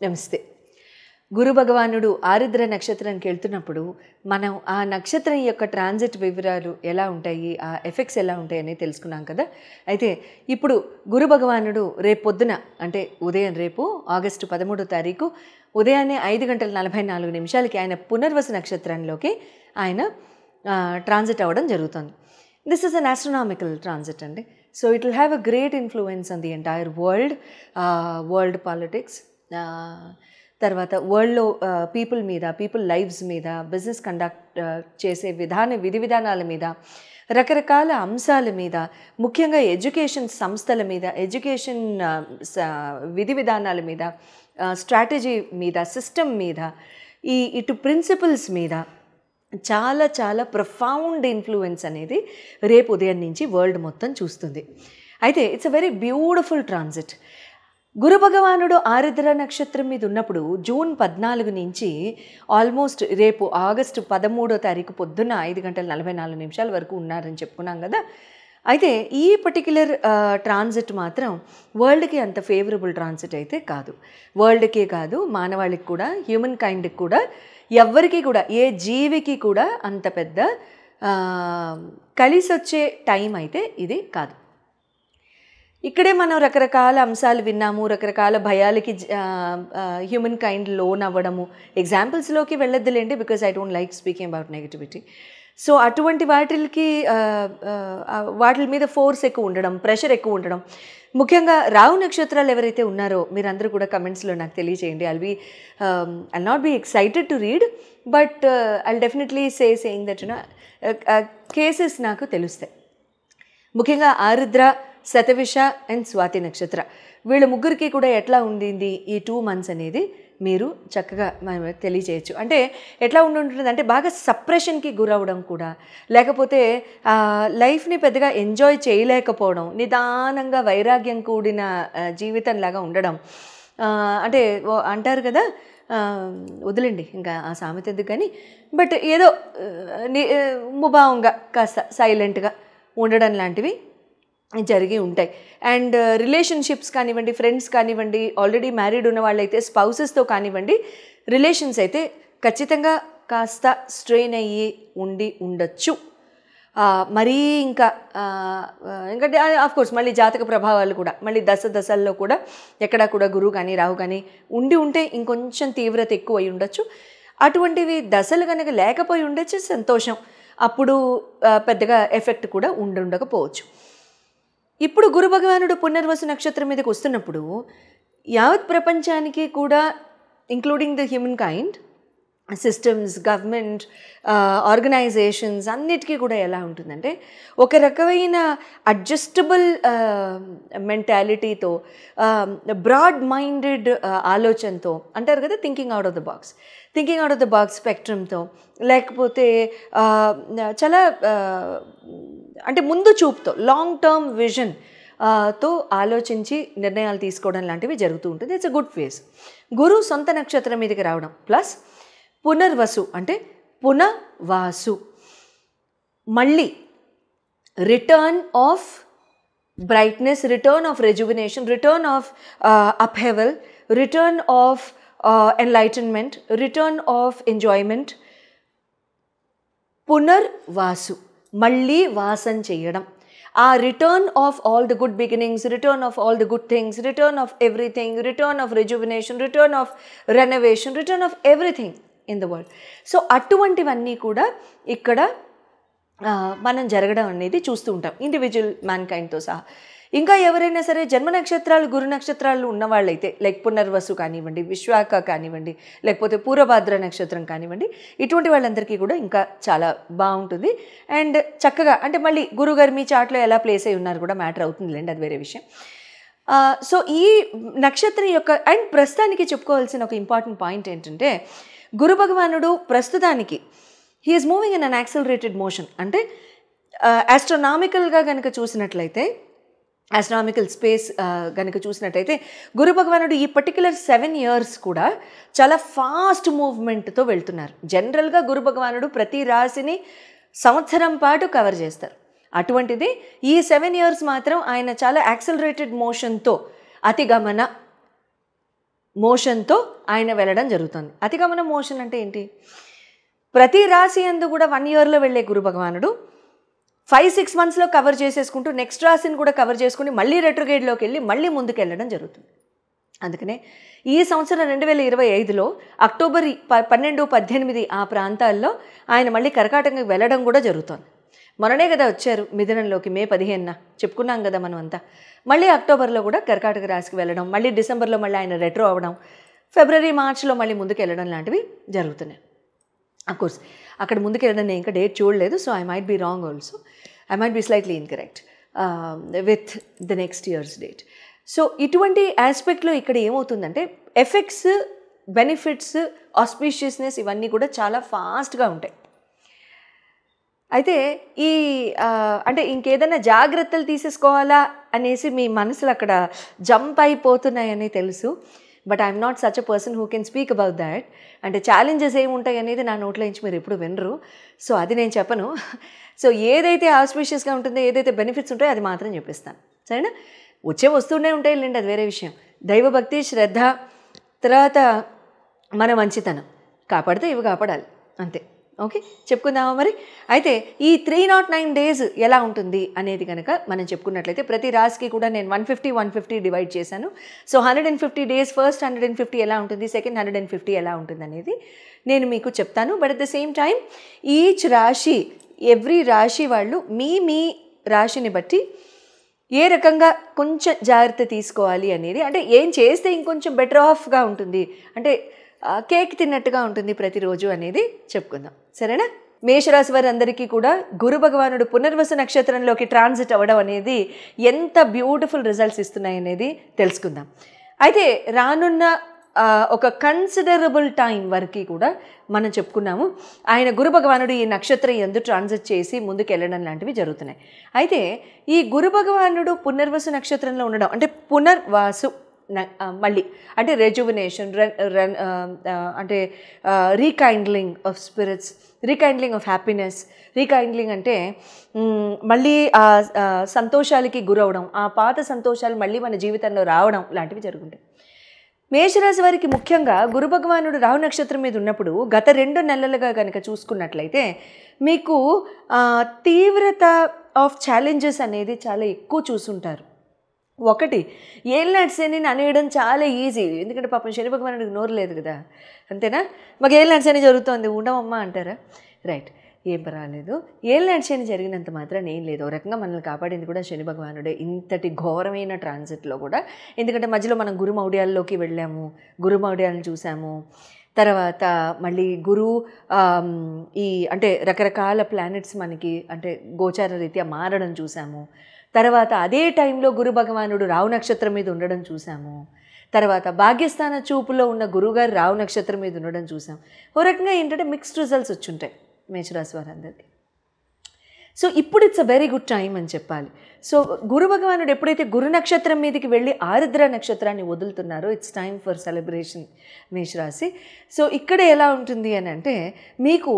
నమస్తే. గురు భగవానుడు ఆరుద్ర నక్షత్రానికి వెళ్తున్నప్పుడు మనం ఆ నక్షత్రం యొక్క ట్రాన్సిట్ వివరాలు ఎలా ఉంటాయి, ఆ ఎఫెక్ట్స్ ఎలా ఉంటాయి అనేది తెలుసుకున్నాం కదా. అయితే ఇప్పుడు గురు భగవానుడు రేపు పొద్దున అంటే ఉదయం రేపు ఆగస్టు 13వ తారీఖు ఉదయాన్నే 5:44 ఆయన పునర్వసు నక్షత్రంలోకి ఆయన ట్రాన్సిట్ అవ్వడం జరుగుతుంది. This is an astronomical transit అండి. So it will have a great influence on the entire world politics, తర్వాత వరల్డ్లో పీపుల్ మీద, పీపుల్ లైఫ్స్ మీద, బిజినెస్ కండక్ట్ చేసే విధి విధానాల మీద, రకరకాల అంశాల మీద, ముఖ్యంగా ఎడ్యుకేషన్ సంస్థల మీద, ఎడ్యుకేషన్ విధి విధానాల మీద, స్ట్రాటజీ మీద, సిస్టమ్ మీద, ఇటు ప్రిన్సిపల్స్ మీద చాలా చాలా ప్రొఫౌండ్ ఇన్ఫ్లుయెన్స్ అనేది రేపు ఉదయం నుంచి వరల్డ్ మొత్తం చూస్తుంది. అయితే it's a very beautiful transit. Guru భగవానుడు ఆరుద్ర నక్షత్రం మీద ఉన్నప్పుడు జూన్ 14 నుంచి ఆల్మోస్ట్ రేపు ఆగస్టు 13వ తారీఖు పొద్దున్న 5:44 వరకు ఉన్నారని చెప్పుకున్నాం కదా. అయితే ఈ పర్టిక్యులర్ ట్రాన్సిట్ మాత్రం వరల్డ్కి అంత ఫేవరబుల్ ట్రాన్సిట్ అయితే కాదు. వరల్డ్కే కాదు, మానవాళికి కూడా, హ్యూమన్ కైండ్కి కూడా, ఎవ్వరికి కూడా, ఏ జీవికి కూడా అంత పెద్ద కలిసి వచ్చే టైం అయితే ఇది కాదు. ఇక్కడే మనం రకరకాల అంశాలు విన్నాము, రకరకాల భయాలకి హ్యూమన్ కైండ్ లోన్ అవ్వడము. ఎగ్జాంపుల్స్లోకి వెళ్ళొద్దులేండి, because I don't like speaking about negativity. So అటువంటి వాటి మీద ఫోర్స్ ఎక్కువ ఉండడం, ప్రెషర్ ఎక్కువ ఉండడం. ముఖ్యంగా రాహు నక్షత్రాలు ఎవరైతే ఉన్నారో మీరందరూ కూడా కమెంట్స్లో నాకు తెలియచేయండి. I'll not be excited to read, but I'll definitely saying that cases నాకు తెలుస్తాయి. ముఖ్యంగా ఆరుద్ర, శతవిష అండ్ స్వాతి నక్షత్ర వీళ్ళ ముగ్గురికి కూడా ఎట్లా ఉండింది ఈ 2 months అనేది మీరు చక్కగా తెలియచేయచ్చు. అంటే ఎట్లా ఉంటుంటుంది అంటే బాగా సప్రెషన్కి గురవడం కూడా, లేకపోతే లైఫ్ని పెద్దగా ఎంజాయ్ చేయలేకపోవడం, నిదానంగా వైరాగ్యం కూడిన జీవితంలాగా ఉండడం. అంటే అంటారు కదా, వదిలేండి ఇంకా ఆ సామెత ఎందుకు కానీ, బట్ ఏదో ముభావంగా కాస్త సైలెంట్గా ఉండడం లాంటివి జరిగి ఉంటాయి. అండ్ రిలేషన్షిప్స్ కానివ్వండి, ఫ్రెండ్స్ కానివ్వండి, ఆల్రెడీ మ్యారీడ్ ఉన్న వాళ్ళైతే స్పౌసెస్తో కానివ్వండి, రిలేషన్స్ అయితే ఖచ్చితంగా కాస్త స్ట్రెయిన్ అయ్యి ఉండొచ్చు. మరీ ఇంకా ఎందుకంటే ఆఫ్కోర్స్ మళ్ళీ జాతక ప్రభావాలు కూడా, మళ్ళీ దశల్లో కూడా ఎక్కడా కూడా గురువు కానీ రాహు కానీ ఉంటే ఇంకొంచెం తీవ్రత ఎక్కువ అయి ఉండొచ్చు. అటువంటివి దశలు కనుక లేకపోయి ఉండొచ్చు, సంతోషం. అప్పుడు పెద్దగా ఎఫెక్ట్ కూడా ఉండకపోవచ్చు. ఇప్పుడు గురు భగవానుడు పునర్వసు నక్షత్రం మీదకి వస్తున్నప్పుడు యావత్ ప్రపంచానికి కూడా, including the humankind, systems, government, organisations అన్నిటికీ కూడా ఎలా ఉంటుందంటే ఒక రకమైన అడ్జస్టబుల్ మెంటాలిటీతో, బ్రాడ్ మైండెడ్ ఆలోచనతో, అంటారు కదా thinking out of the box స్పెక్ట్రమ్తో, లేకపోతే చాలా అంటే ముందు చూపుతో, లాంగ్ టర్మ్ విజన్ తో ఆలోచించి నిర్ణయాలు తీసుకోవడం లాంటివి జరుగుతూ ఉంటుంది. It's a good phase. Guru సొంత నక్షత్రం మీదకి రావడం ప్లస్ పునర్వసు అంటే పునవాసు, మళ్ళీ return of brightness, return of rejuvenation, return of upheaval, return of enlightenment, return of enjoyment. Punarvasu మళ్ళీ వాసం చేయడం, ఆ return of all the good beginnings, return of all the good things, return of everything, return of rejuvenation, return of renovation, return of everything in the world. So అటువంటివన్నీ కూడా ఇక్కడ మనం జరగడం అనేది చూస్తూ ఉంటాం, ఇండివిజువల్ మ్యాన్ కైండ్తో సహా. ఇంకా ఎవరైనా సరే జన్మ నక్షత్రాలు, గురు నక్షత్రాలు ఉన్నవాళ్ళైతే, లైక్ పునర్వసు కానివ్వండి, విశ్వాఖ కానివ్వండి, లేకపోతే పూర్వభాద్ర నక్షత్రం కానివ్వండి, ఇటువంటి వాళ్ళందరికీ కూడా ఇంకా చాలా బాగుంటుంది. అండ్ చక్కగా అంటే మళ్ళీ గురుగారు మీ చాట్లో ఎలా ప్లేస్ అయి ఉన్నారు కూడా మ్యాటర్ అవుతుందిలేండి, అది వేరే విషయం. సో ఈ నక్షత్రం యొక్క అండ్ ప్రస్తుతానికి చెప్పుకోవాల్సిన ఒక ఇంపార్టెంట్ పాయింట్ ఏంటంటే, గురు భగవానుడు ప్రస్తుతానికి he is moving in an accelerated motion. అంటే ఆస్ట్రోనామికల్గా కనుక చూసినట్లయితే, ఆస్ట్రానామికల్ స్పేస్ కనుక చూసినట్టయితే గురు భగవానుడు ఈ పర్టిక్యులర్ 7 years కూడా చాలా ఫాస్ట్ మూవ్మెంట్తో వెళ్తున్నారు. జనరల్గా గురు భగవానుడు ప్రతి రాశిని సంవత్సరం పాటు కవర్ చేస్తారు. అటువంటిది ఈ 7 years మాత్రం ఆయన చాలా యాక్సలరేటెడ్ మోషన్తో అతిగమన మోషన్తో ఆయన వెళ్ళడం జరుగుతుంది. అతిగమన మోషన్ అంటే ఏంటి? ప్రతి రాశి యందు కూడా 1 ఇయర్లో వెళ్ళే గురు భగవానుడు 5-6 మంత్స్లో కవర్ చేసేసుకుంటూ నెక్స్ట్ రాశిని కూడా కవర్ చేసుకుని మళ్ళీ రెట్రోగ్రేడ్లోకి వెళ్ళి మళ్ళీ ముందుకు వెళ్ళడం జరుగుతుంది. అందుకనే ఈ సంవత్సరం 2025లో అక్టోబర్ 12-18 ఆ ప్రాంతాల్లో ఆయన మళ్ళీ కర్కాటకంకి వెళ్ళడం కూడా జరుగుతుంది. మొన్ననే కదా వచ్చారు మిథునంలోకి, మే 15న చెప్పుకున్నాం కదా మనం అంతా. మళ్ళీ అక్టోబర్లో కూడా కర్కాటక రాశికి వెళ్ళడం, మళ్ళీ డిసెంబర్లో మళ్ళీ ఆయన రెట్రో అవ్వడం, ఫిబ్రవరి మార్చ్లో మళ్ళీ ముందుకు వెళ్ళడం లాంటివి జరుగుతున్నాయి. అఫ్కోర్స్ అక్కడ ముందుకు వెళ్ళడం నేను ఇంకా డేట్ చూడలేదు, so I might be wrong also, I might be slightly incorrect with the next year's date. So ఇటువంటి ఆస్పెక్ట్లో ఇక్కడ ఏమవుతుందంటే ఎఫెక్ట్స్, బెనిఫిట్స్, ఆస్పీషియస్నెస్ ఇవన్నీ కూడా చాలా ఫాస్ట్గా ఉంటాయి. అయితే ఈ అంటే ఇంకేదైనా జాగ్రత్తలు తీసేసుకోవాలా అనేసి మీ మనసులు అక్కడ జంప్ అయిపోతున్నాయని తెలుసు. But I'm not such a person who can speak about that. అంటే ఛాలెంజెస్ ఏముంటాయి అనేది నా నోట్లో నుంచి మీరు ఎప్పుడు వినరు, సో అది నేను చెప్పను. సో ఏదైతే ఆస్పీషియస్గా ఉంటుందో, ఏదైతే బెనిఫిట్స్ ఉంటాయో అది మాత్రం చెప్పిస్తాను, సరేనా? వస్తూనే ఉంటాయి లేండి, అది వేరే విషయం. దైవభక్తి, శ్రద్ధ, తర్వాత మన మంచితనం కాపాడితే ఇవి కాపాడాలి, అంతే. ఓకే, చెప్పుకుందామా మరి? అయితే ఈ 309 days ఎలా ఉంటుంది అనేది కనుక మనం చెప్పుకున్నట్లయితే ప్రతి రాశికి కూడా నేను 150 డివైడ్ చేశాను. సో 150 days, ఫస్ట్ 150 ఎలా ఉంటుంది, సెకండ్ 150 ఎలా ఉంటుంది అనేది నేను మీకు చెప్తాను. But at the same time each రాశి, ఎవ్రీ రాశి వాళ్ళు మీ రాశిని బట్టి ఏ రకంగా కొంచెం జాగ్రత్త తీసుకోవాలి అనేది, అంటే ఏం చేస్తే ఇంకొంచెం బెటర్ ఆఫ్గా ఉంటుంది, అంటే కేక్ తిన్నట్టుగా ఉంటుంది ప్రతిరోజు అనేది చెప్పుకుందాం, సరేనా? మేషరాశి వారందరికీ కూడా గురు భగవానుడు పునర్వసు నక్షత్రంలోకి ట్రాన్సిట్ అవ్వడం అనేది ఎంత బ్యూటిఫుల్ రిజల్ట్స్ ఇస్తున్నాయి అనేది తెలుసుకుందాం. అయితే రానున్న ఒక కన్సిడరబుల్ టైం వరకు కూడా మనం చెప్పుకున్నాము ఆయన గురు భగవానుడు ఈ నక్షత్రం యందు ట్రాన్సిట్ చేసి ముందుకు వెళ్ళడం లాంటివి జరుగుతున్నాయి. అయితే ఈ గురు భగవానుడు పునర్వసు నక్షత్రంలో ఉండడం అంటే పునర్వాసు, మళ్ళీ అంటే రెజ్యువినేషన్, అంటే రీకైండ్లింగ్ ఆఫ్ స్పిరిట్స్, రీకైండ్లింగ్ ఆఫ్ హ్యాపీనెస్. రీకైండ్లింగ్ అంటే మళ్ళీ సంతోషాలకి గురవడం, ఆ పాత సంతోషాలు మళ్ళీ మన జీవితంలో రావడం లాంటివి జరుగుతాయి. మేషరాశి వారికి ముఖ్యంగా గురు భగవానుడు రాహు నక్షత్రం మీద ఉన్నప్పుడు గత 2 నెలలుగా కనుక చూసుకున్నట్లయితే మీకు తీవ్రత ఆఫ్ ఛాలెంజెస్ అనేది చాలా ఎక్కువ చూసుంటారు. ఒకటి, ఏళ్ళనాటి శనిని అనేయడం చాలా ఈజీ, ఎందుకంటే పాపం శని భగవానుడికి నోరు లేదు కదా, అంతేనా? మాకు ఏళ్ళనాటి శని జరుగుతుంది ఉండమమ్మా అంటారా? రైట్, ఏం పర్వాలేదు. ఏళ్ళనాటి శని జరిగినంత మాత్రం ఏం లేదు, ఒక రకంగా మనల్ని కాపాడింది కూడా శని భగవానుడే ఇంతటి ఘోరమైన ట్రాన్సిట్లో కూడా. ఎందుకంటే మధ్యలో మనం గురుమౌఢ్యాల్లోకి వెళ్ళాము, గురుమౌఢ్యాలను చూసాము, తర్వాత మళ్ళీ ఈ అంటే రకరకాల ప్లానెట్స్ మనకి అంటే గోచార రీత్యా మారడం చూసాము. తర్వాత అదే టైంలో గురు భగవానుడు రాహు నక్షత్రం మీద ఉండడం చూసాము. తర్వాత భాగ్యస్థాన చూపులో ఉన్న గురువుగారు రాహు నక్షత్రం మీద ఉండడం చూసాం. ఓ రకంగా ఏంటంటే మిక్స్డ్ రిజల్ట్స్ వచ్చుంటాయి మేషరాశి వారందరికీ. సో ఇప్పుడు it's a very good time అని చెప్పాలి. సో గురు భగవానుడు ఎప్పుడైతే గురు నక్షత్రం మీదకి వెళ్ళి ఆరుద్ర నక్షత్రాన్ని వదులుతున్నారో ఇట్స్ టైమ్ ఫర్ సెలబ్రేషన్ మేషరాశి. సో ఇక్కడ ఎలా ఉంటుంది అని అంటే మీకు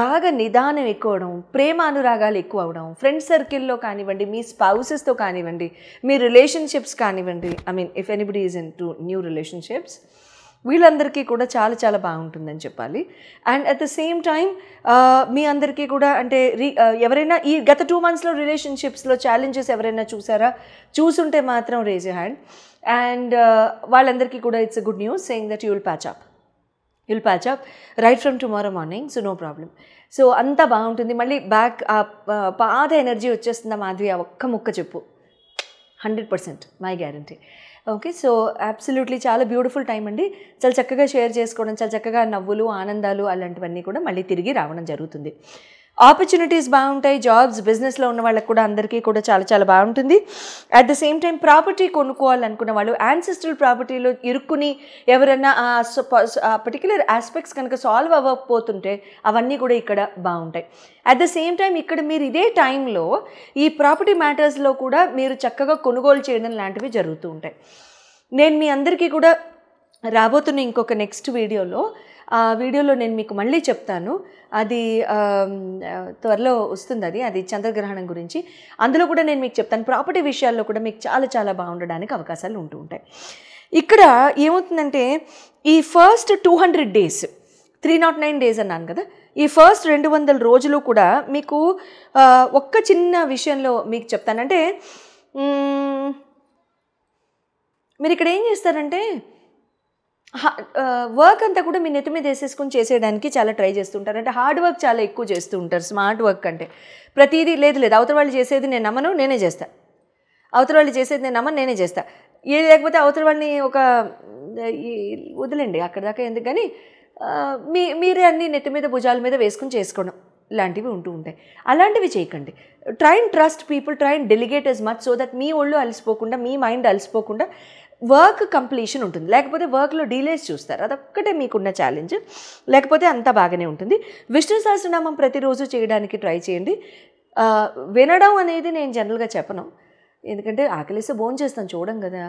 బాగా నిదానం ఎక్కువ అవడం, ప్రేమ అనురాగాలు ఎక్కువ అవడం, ఫ్రెండ్ సర్కిల్లో కానివ్వండి, మీ స్పౌసెస్తో కానివ్వండి, మీ రిలేషన్షిప్స్ కానివ్వండి, I mean if anybody is in to new relationships, వీళ్ళందరికీ కూడా చాలా చాలా బాగుంటుందని చెప్పాలి. And at the same time మీ అందరికీ కూడా అంటే ఎవరైనా ఈ గత 2 monthsలో రిలేషన్షిప్స్లో ఛాలెంజెస్ ఎవరైనా చూసారా? చూసుంటే మాత్రం రేజ్ యర్ హ్యాండ్. అండ్ వాళ్ళందరికీ కూడా it's a good news saying that you will patch up right from tomorrow morning, so no problem. So అంతా బాగుంటుంది. మళ్ళీ బ్యాక్ పాత ఎనర్జీ వచ్చేస్తుందా మాధవి? ఒక్క ముక్క చెప్పు, 100% my guarantee. Okay, so absolutely చాలా బ్యూటిఫుల్ టైం అండి. చాలా చక్కగా షేర్ చేసుకోవడం, చాలా చక్కగా నవ్వులు, ఆనందాలు అలాంటివన్నీ కూడా మళ్ళీ తిరిగి రావడం జరుగుతుంది. ఆపర్చునిటీస్ బాగుంటాయి. జాబ్స్, బిజినెస్లో ఉన్న వాళ్ళకి కూడా అందరికీ కూడా చాలా చాలా బాగుంటుంది. At the same time property కొనుక్కోవాలనుకున్న వాళ్ళు, యాన్సెస్ట్రల్ ప్రాపర్టీలో ఇరుక్కుని ఎవరన్నా ఆ పర్టిక్యులర్ ఆస్పెక్ట్స్ కనుక సాల్వ్ అవ్వకపోతుంటే అవన్నీ కూడా ఇక్కడ బాగుంటాయి. అట్ ద సేమ్ టైం ఇక్కడ మీరు ఇదే టైంలో ఈ ప్రాపర్టీ మ్యాటర్స్లో కూడా మీరు చక్కగా కొనుగోలు చేయడం లాంటివి జరుగుతూ ఉంటాయి. నేను మీ అందరికీ కూడా రాబోతున్న ఇంకొక నెక్స్ట్ వీడియోలో ఆ వీడియోలో నేను మీకు మళ్ళీ చెప్తాను. అది త్వరలో వస్తుంది. అది చంద్రగ్రహణం గురించి. అందులో కూడా నేను మీకు చెప్తాను. ప్రాపర్టీ విషయాల్లో కూడా మీకు చాలా చాలా బాగుండడానికి అవకాశాలు ఉంటూ ఉంటాయి. ఇక్కడ ఏమవుతుందంటే ఈ ఫస్ట్ 200 డేస్ 309 డేస్ అన్నాను కదా, ఈ ఫస్ట్ 200 రోజులు కూడా మీకు ఒక్క చిన్న విషయంలో మీకు చెప్తానంటే, మీరు ఇక్కడ ఏం చేస్తారంటే వర్క్ అంతా కూడా మీ నెత్తి మీద వేసేసుకొని చేసేయడానికి చాలా ట్రై చేస్తుంటారు. అంటే హార్డ్ వర్క్ చాలా ఎక్కువ చేస్తూ ఉంటారు స్మార్ట్ వర్క్ అంటే. ప్రతిదీ లేదు అవతల వాళ్ళు చేసేది నేను నమ్మను, నేనే చేస్తా, అవతల వాళ్ళు చేసేది నేను నమ్మను, నేనే చేస్తా, లేకపోతే అవతల వాళ్ళని ఒక వదిలేండి అక్కడ దాకా ఎందుకు, కానీ మీరే అన్ని నెత్తి మీద భుజాల మీద వేసుకుని చేసుకోవడం ఇలాంటివి ఉంటూ ఉంటాయి. అలాంటివి చేయకండి. Try and trust people, try and delegate as much so that మీ ఒళ్ళు అలసిపోకుండా, మీ మైండ్ అలసిపోకుండా వర్క్ కంప్లీషన్ ఉంటుంది. లేకపోతే వర్క్లో డీలేస్ చూస్తారు, అదొక్కటే మీకున్న ఛాలెంజ్. లేకపోతే అంతా బాగానే ఉంటుంది. విష్ణు సహస్రనామం ప్రతిరోజు చేయడానికి ట్రై చేయండి. వినడం అనేది నేను జనరల్గా చెప్పను, ఎందుకంటే ఆకలిస్తే భోంచేస్తాను, చూడం కదా,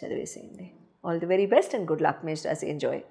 చదివేసేయండి. All the very best and good luck Mesh రాశి. ఎంజాయ్.